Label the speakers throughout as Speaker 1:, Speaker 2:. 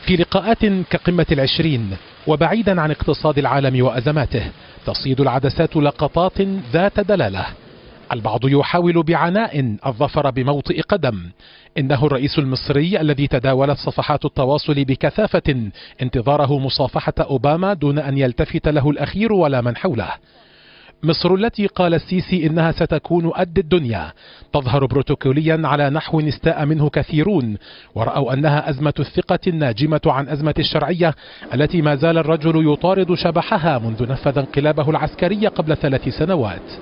Speaker 1: في لقاءات كقمة العشرين وبعيدا عن اقتصاد العالم وأزماته تصيد العدسات لقطات ذات دلالة. البعض يحاول بعناء الظفر بموطئ قدم. إنه الرئيس المصري الذي تداولت صفحات التواصل بكثافة انتظاره مصافحة أوباما دون أن يلتفت له الأخير ولا من حوله. مصر التي قال السيسي إنها ستكون قد الدنيا تظهر بروتوكوليا على نحو استاء منه كثيرون، ورأوا أنها أزمة الثقة الناجمة عن أزمة الشرعية التي ما زال الرجل يطارد شبحها منذ نفذ انقلابه العسكري قبل 3 سنوات.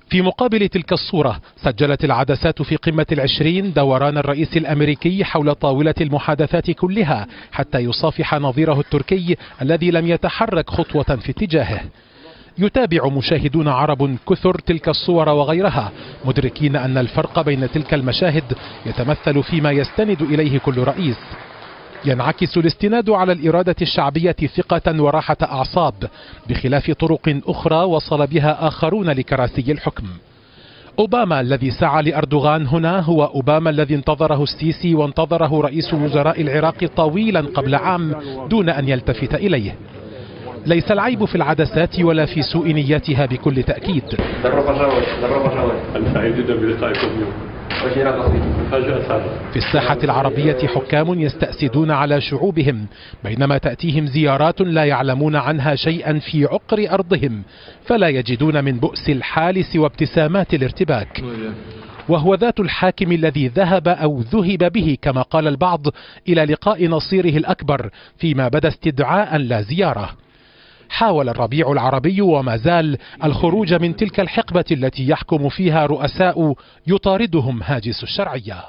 Speaker 1: في مقابل تلك الصورة سجلت العدسات في قمة العشرين دوران الرئيس الأمريكي حول طاولة المحادثات كلها حتى يصافح نظيره التركي الذي لم يتحرك خطوة في اتجاهه. يتابع مشاهدون عرب كثر تلك الصور وغيرها مدركين أن الفرق بين تلك المشاهد يتمثل فيما يستند إليه كل رئيس. ينعكس الاستناد على الإرادة الشعبية ثقة وراحة أعصاب بخلاف طرق أخرى وصل بها آخرون لكراسي الحكم. أوباما الذي سعى لأردوغان هنا هو أوباما الذي انتظره السيسي وانتظره رئيس وزراء العراق طويلا قبل عام دون أن يلتفت إليه. ليس العيب في العدسات ولا في سوء نيتها بكل تأكيد. في الساحة العربية حكام يستأسدون على شعوبهم بينما تأتيهم زيارات لا يعلمون عنها شيئا في عقر أرضهم، فلا يجدون من بؤس الحال سوى ابتسامات الارتباك. وهو ذات الحاكم الذي ذهب أو ذهب به كما قال البعض إلى لقاء نصيره الأكبر فيما بدا استدعاء لا زيارة. حاول الربيع العربي وما زال الخروج من تلك الحقبة التي يحكم فيها رؤساء يطاردهم هاجس الشرعية.